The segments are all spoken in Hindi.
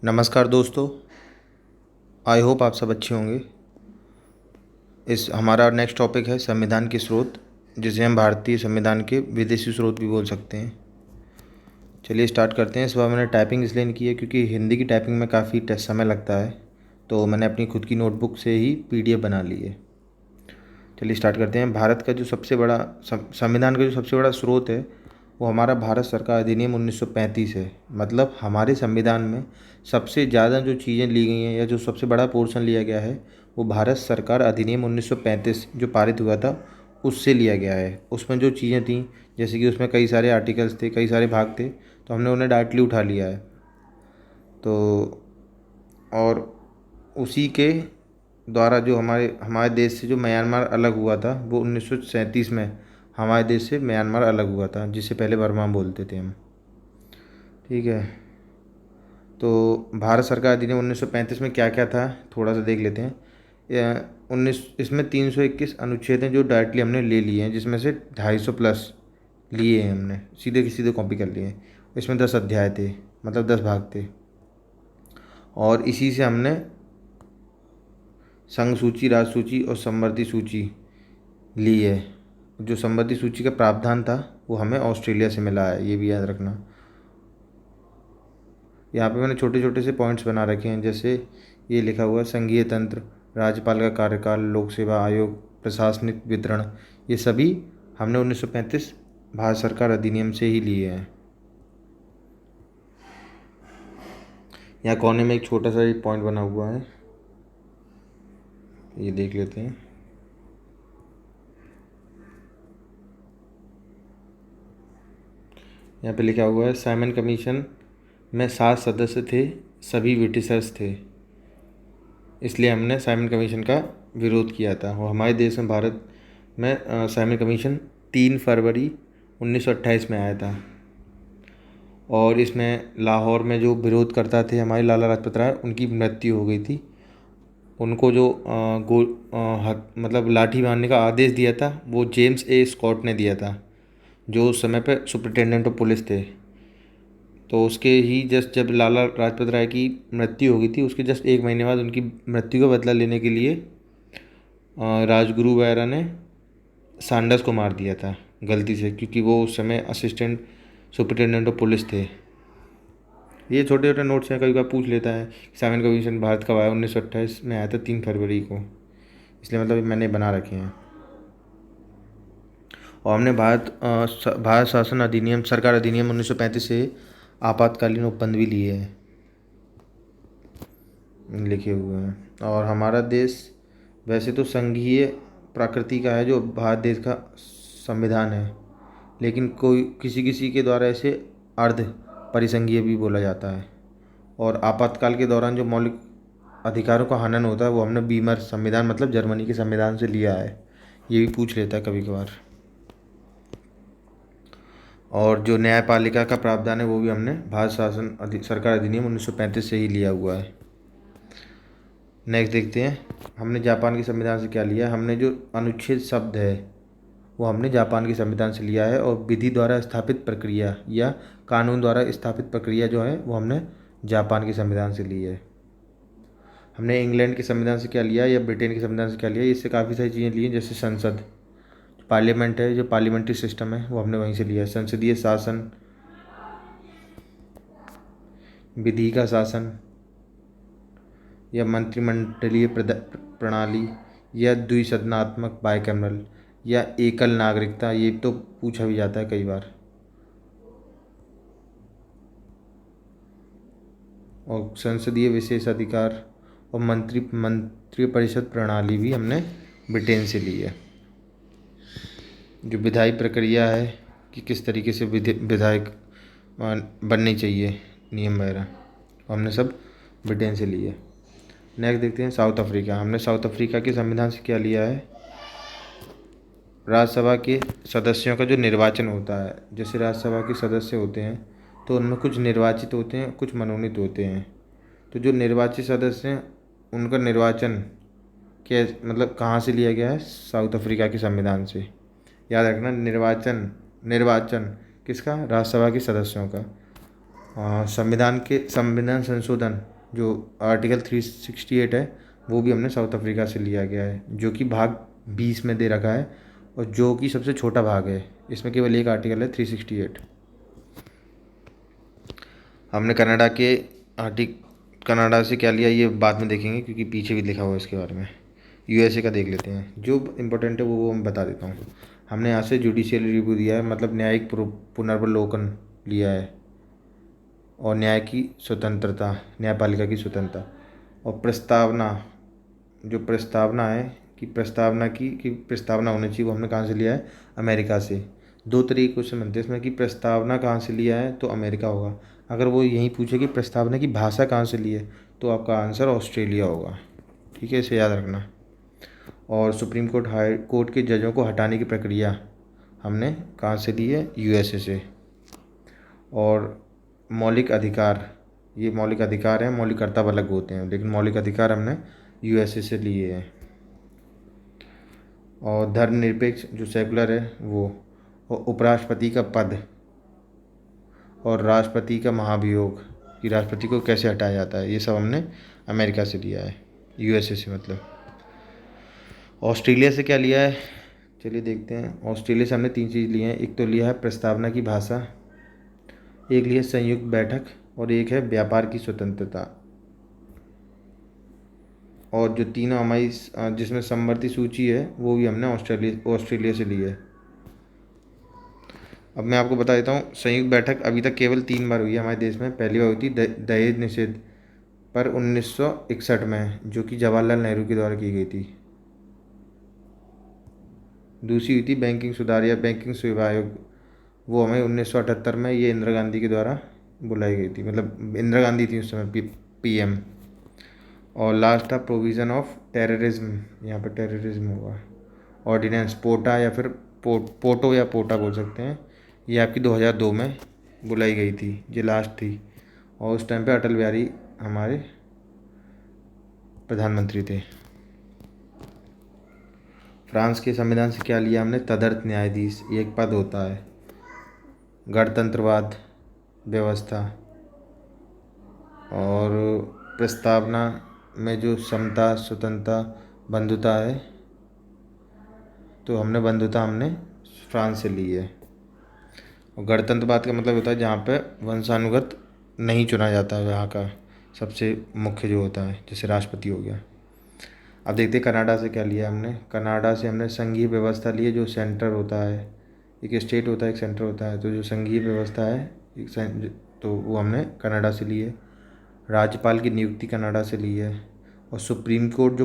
नमस्कार दोस्तों। आई होप आप सब अच्छे होंगे। इस हमारा नेक्स्ट टॉपिक है संविधान के स्रोत, जिसे हम भारतीय संविधान के विदेशी स्रोत भी बोल सकते हैं। चलिए स्टार्ट करते हैं। इस बार मैंने टाइपिंग इसलिए नहीं की है क्योंकि हिंदी की टाइपिंग में काफ़ी समय लगता है, तो मैंने अपनी खुद की नोटबुक से ही पीडीएफ बना ली है। चलिए स्टार्ट करते हैं। भारत का जो सबसे बड़ा संविधान का जो सबसे बड़ा स्रोत है वो हमारा भारत सरकार अधिनियम 1935 है। मतलब हमारे संविधान में सबसे ज़्यादा जो चीज़ें ली गई हैं या जो सबसे बड़ा पोर्शन लिया गया है वो भारत सरकार अधिनियम 1935 जो पारित हुआ था उससे लिया गया है। उसमें जो चीज़ें थीं, जैसे कि उसमें कई सारे आर्टिकल्स थे, कई सारे भाग थे, तो हमने उन्हें डायरेक्टली उठा लिया है। तो और उसी के द्वारा जो हमारे हमारे देश से जो म्यांमार अलग हुआ था वो 1937 में हमारे देश से म्यांमार अलग हुआ था, जिसे पहले बर्मा बोलते थे हम। ठीक है। तो भारत सरकार अधिनियम 1935 में क्या क्या था थोड़ा सा देख लेते हैं। 19 इसमें 321 अनुच्छेद हैं जो डायरेक्टली हमने ले लिए हैं, जिसमें से 250 प्लस लिए हैं हमने, सीधे के सीधे कॉपी कर लिए हैं। इसमें 10 अध्याय थे, मतलब 10 भाग थे, और इसी से हमने संघ सूची, राज सूची और संवर्ती सूची ली है। जो संवर्ती सूची का प्रावधान था वो हमें ऑस्ट्रेलिया से मिला है, ये भी याद रखना। यहाँ पे मैंने छोटे छोटे से पॉइंट्स बना रखे हैं, जैसे ये लिखा हुआ है संघीय तंत्र, राज्यपाल का कार्यकाल, लोक सेवा आयोग, प्रशासनिक वितरण, ये सभी हमने 1935 भारत सरकार अधिनियम से ही लिए हैं। यहाँ कोने में एक छोटा सा एक पॉइंट बना हुआ है, ये देख लेते हैं। यहाँ पे लिखा हुआ है साइमन कमीशन में 7 सदस्य थे, सभी ब्रिटिशर्स थे, इसलिए हमने साइमन कमीशन का विरोध किया था। और हमारे देश में भारत में साइमन कमीशन 3 फरवरी 1928 में आया था, और इसमें लाहौर में जो विरोध करता थे हमारे लाला लाजपत राय, उनकी मृत्यु हो गई थी। उनको जो मतलब लाठी मारने का आदेश दिया था वो जेम्स ए स्कॉट ने दिया था, जो उस समय पे सुपरिटेंडेंट ऑफ पुलिस थे। तो उसके ही जस्ट जब लाला लाजपत राय की मृत्यु हो गई थी, उसके जस्ट एक महीने बाद उनकी मृत्यु का बदला लेने के लिए राजगुरु वगैरह ने सैंडर्स को मार दिया था गलती से, क्योंकि वो उस समय असिस्टेंट सुपरिटेंडेंट ऑफ पुलिस थे। ये छोटे छोटे नोट्स हैं, कभी कभी पूछ लेता है साइमन कमीशन भारत कब आया। 1928 में आया था, 3 फरवरी को, इसलिए मतलब मैंने बना रखे हैं। और हमने भारत शासन अधिनियम, सरकार अधिनियम 1935 से आपातकालीन उपबंध भी लिए हैं, लिखे हुए हैं। और हमारा देश वैसे तो संघीय प्रकृति का है, जो भारत देश का संविधान है, लेकिन कोई किसी किसी के द्वारा इसे अर्ध परिसंघीय भी बोला जाता है। और आपातकाल के दौरान जो मौलिक अधिकारों का हनन होता है वो हमने बीमर संविधान, मतलब जर्मनी के संविधान से लिया है, ये भी पूछ लेता है कभी कभार। और जो न्यायपालिका का प्रावधान है वो भी हमने भारत सरकार अधिनियम 1935 से ही लिया हुआ है। नेक्स्ट देखते हैं हमने जापान के संविधान से क्या लिया। हमने जो अनुच्छेद शब्द है वो हमने जापान के संविधान से लिया है, और विधि द्वारा स्थापित प्रक्रिया या कानून द्वारा स्थापित प्रक्रिया जो है वो हमने जापान के संविधान से ली है। हमने इंग्लैंड के संविधान से क्या लिया या ब्रिटेन के संविधान से क्या लिया, इससे काफ़ी सारी चीज़ें ली हैं, जैसे संसद, पार्लियामेंट है, जो पार्लियामेंट्री सिस्टम है वो हमने वहीं से लिया है। संसदीय शासन, विधि का शासन, या मंत्रिमंडलीय प्रणाली, या द्विसदनात्मक बाइकैमरल, या एकल नागरिकता, ये तो पूछा भी जाता है कई बार। और संसदीय विशेषाधिकार और मंत्रिपरिषद प्रणाली भी हमने ब्रिटेन से ली है। जो विधायी प्रक्रिया है कि किस तरीके से विधायक बननी चाहिए, नियम वगैरह, हमने सब ब्रिटेन से लिए। नेक्स्ट देखते हैं साउथ अफ्रीका। हमने साउथ अफ्रीका के संविधान से क्या लिया है, राज्यसभा के सदस्यों का जो निर्वाचन होता है, जैसे राज्यसभा के सदस्य होते हैं तो उनमें कुछ निर्वाचित होते हैं, कुछ मनोनीत होते हैं। तो जो निर्वाचित सदस्य हैं उनका निर्वाचन के मतलब कहाँ से लिया गया है, साउथ अफ्रीका के संविधान से। याद रखना, निर्वाचन निर्वाचन किसका, राज्यसभा के सदस्यों का। संविधान संशोधन जो आर्टिकल 368 है, वो भी हमने साउथ अफ्रीका से लिया गया है, जो कि भाग 20 में दे रखा है और जो कि सबसे छोटा भाग है। इसमें केवल एक आर्टिकल है 368। हमने कनाडा से क्या लिया ये बाद में देखेंगे, क्योंकि पीछे भी लिखा हुआ है इसके बारे में। यूएसए का देख लेते हैं, जो इम्पोर्टेंट है वो मैं बता देता हूँ। हमने यहाँ से जुडिशियल रिव्यू दिया है, मतलब न्यायिक पुनर्वलोकन लिया है, और न्याय की स्वतंत्रता, न्यायपालिका की स्वतंत्रता, और प्रस्तावना, जो प्रस्तावना है कि प्रस्तावना होनी चाहिए, वो हमने कहाँ से लिया है? अमेरिका से। दो तरीके के क्वेश्चन बनते हैं इसमें कि प्रस्तावना कहाँ से लिया है, तो अमेरिका होगा। अगर वो यही पूछे कि प्रस्तावना की भाषा कहाँ से ली है, तो आपका आंसर ऑस्ट्रेलिया होगा। ठीक है, इसे याद रखना। और सुप्रीम कोर्ट हाई कोर्ट के जजों को हटाने की प्रक्रिया हमने कहाँ से ली है? यूएसए से। और मौलिक अधिकार, ये मौलिक अधिकार हैं, मौलिक कर्तव्य अलग होते हैं, लेकिन मौलिक अधिकार हमने यूएसए से लिए हैं। और धर्मनिरपेक्ष जो सेकुलर है वो, और उपराष्ट्रपति का पद, और राष्ट्रपति का महाभियोग, कि राष्ट्रपति को कैसे हटाया जाता है, ये सब हमने अमेरिका से लिया है, यूएसए से मतलब। ऑस्ट्रेलिया से क्या लिया है, चलिए देखते हैं। ऑस्ट्रेलिया से हमने 3 चीज़ लिए हैं। एक तो लिया है प्रस्तावना की भाषा, एक लिया संयुक्त बैठक, और एक है व्यापार की स्वतंत्रता। और जो तीनों हमारी जिसमें समवर्ती सूची है, वो भी हमने ऑस्ट्रेलिया से ली है। अब मैं आपको बता देता हूँ, संयुक्त बैठक अभी तक केवल 3 बार हुई है हमारे देश में। पहली बार हुई थी दहेज निषेध पर 1961 में, जो कि जवाहरलाल नेहरू के द्वारा की गई थी। दूसरी हुई थी बैंकिंग सुधार या बैंकिंग सेवा आयोग, वो हमें 1978 में, ये इंदिरा गांधी के द्वारा बुलाई गई थी, मतलब इंदिरा गांधी थी उस समय पीएम। और लास्ट था प्रोविज़न ऑफ टेररिज्म, यहाँ पर टेररिज्म होगा, ऑर्डिनेंस पोटा, या फिर पोटो या पोटा बोल सकते हैं। ये आपकी 2002 में बुलाई गई थी, ये लास्ट थी। और उस टाइम पे अटल बिहारी हमारे प्रधानमंत्री थे। फ्रांस के संविधान से क्या लिया हमने? तदर्थ न्यायाधीश, ये एक पद होता है। गणतंत्रवाद व्यवस्था, और प्रस्तावना में जो समता, स्वतंत्रता, बंधुता है, तो हमने फ्रांस से ली है। और गणतंत्रवाद का मतलब होता है जहाँ पे वंशानुगत नहीं चुना जाता है, वहाँ का सबसे मुख्य जो होता है, जैसे राष्ट्रपति हो गया। अब देखते हैं कनाडा से क्या लिया हमने। कनाडा से हमने संघीय व्यवस्था ली है, जो सेंटर होता है, एक स्टेट होता है, एक सेंटर होता है, तो जो संघीय व्यवस्था है तो वो हमने कनाडा से ली है। राज्यपाल की नियुक्ति कनाडा से ली है। और सुप्रीम कोर्ट जो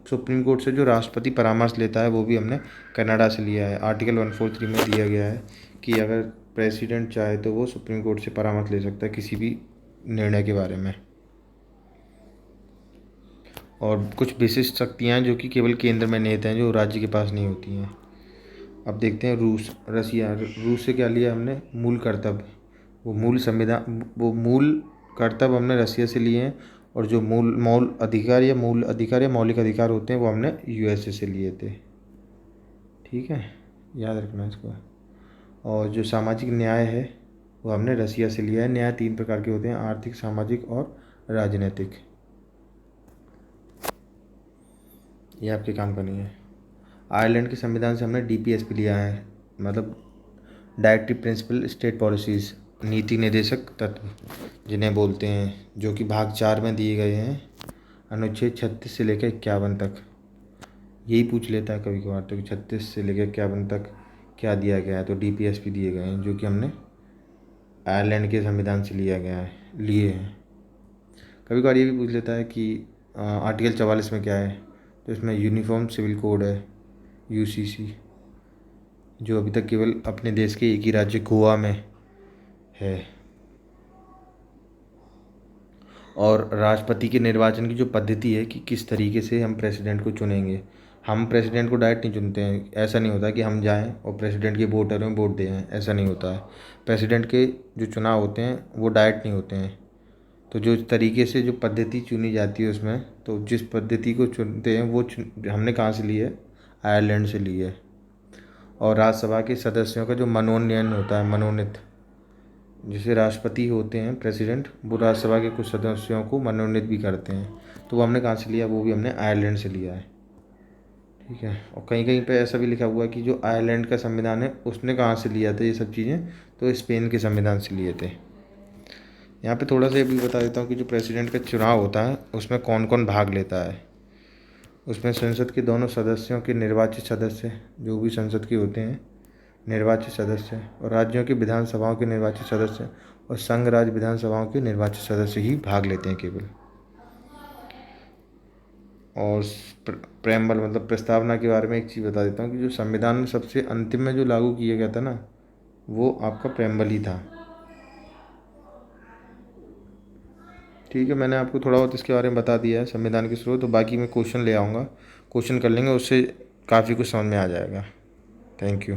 सुप्रीम कोर्ट से जो राष्ट्रपति परामर्श लेता है, वो भी हमने कनाडा से लिया है। आर्टिकल 143 में दिया गया है कि अगर प्रेसिडेंट चाहे तो वो सुप्रीम कोर्ट से परामर्श ले सकता है किसी भी निर्णय के बारे में। और कुछ विशिष्ट शक्तियाँ जो कि केवल केंद्र में निहित हैं, जो राज्य के पास नहीं होती हैं। अब देखते हैं रूस से क्या लिया हमने? मूल कर्तव्य, वो मूल कर्तव्य हमने रसिया से लिए हैं। और जो मूल अधिकार या मौलिक अधिकार होते हैं, वो हमने यूएसए से लिए थे। ठीक है, याद रखना इसको। और जो सामाजिक न्याय है, वो हमने रसिया से लिया है। न्याय 3 प्रकार के होते हैं: आर्थिक, सामाजिक और राजनीतिक। ये आपके काम का नहीं है। आयरलैंड के संविधान से हमने डीपीएसपी लिया है, मतलब डायरेक्टिव प्रिंसिपल स्टेट पॉलिसीज़, नीति निर्देशक तत्व जिन्हें बोलते हैं, जो कि भाग 4 में दिए गए हैं, अनुच्छेद 36 से लेकर 51 तक। यही पूछ लेता है कभी कभार तो कि 36 से लेकर 51 तक क्या दिया गया है, तो डीपीएसपी दिए गए हैं, जो कि हमने आयरलैंड के संविधान से लिए हैं। कभी कभार ये भी पूछ लेता है कि आर्टिकल 44 में क्या है, तो इसमें यूनिफॉर्म सिविल कोड है, यूसीसी, जो अभी तक केवल अपने देश के एक ही राज्य गोवा में है। और राष्ट्रपति के निर्वाचन की जो पद्धति है कि किस तरीके से हम प्रेसिडेंट को चुनेंगे, हम प्रेसिडेंट को डायरेक्ट नहीं चुनते हैं। ऐसा नहीं होता कि हम जाएं और प्रेसिडेंट के वोटर में वोट दें, ऐसा नहीं होता है। प्रेसिडेंट के जो चुनाव होते हैं वो डायरेक्ट नहीं होते हैं। तो जो तरीके से जो पद्धति चुनी जाती है उसमें, तो जिस पद्धति को चुनते हैं वो हमने कहाँ से ली है? आयरलैंड से ली है। और राज्यसभा के सदस्यों का जो मनोनयन होता है, मनोनीत, जैसे राष्ट्रपति होते हैं, प्रेसिडेंट, वो राज्यसभा के कुछ सदस्यों को मनोनीत भी करते हैं। तो वो हमने कहाँ से लिया, वो भी हमने आयरलैंड से लिया है। ठीक है। और कहीं कहीं पे ऐसा भी लिखा हुआ है कि जो आयरलैंड का संविधान है उसने कहाँ से लिया था ये सब चीज़ें, तो स्पेन के संविधान से लिए थे। यहाँ पे थोड़ा सा ये भी बता देता हूँ कि जो प्रेसिडेंट का चुनाव होता है उसमें कौन कौन भाग लेता है। उसमें संसद के दोनों सदस्यों के निर्वाचित सदस्य, जो भी संसद के होते हैं निर्वाचित सदस्य, और राज्यों की विधानसभाओं के निर्वाचित सदस्य और संघ राज्य विधानसभाओं के निर्वाचित सदस्य ही भाग लेते हैं केवल। और प्रेम्बल मतलब प्रस्तावना के बारे में एक चीज़ बता देता हूँ कि जो संविधान में सबसे अंतिम में जो लागू किया गया था ना, वो आपका प्रेम्बल ही था। ठीक है, मैंने आपको थोड़ा बहुत इसके बारे में बता दिया है संविधान के स्रोत। तो बाकी मैं क्वेश्चन ले आऊँगा, क्वेश्चन कर लेंगे, उससे काफ़ी कुछ समझ में आ जाएगा। Thank you.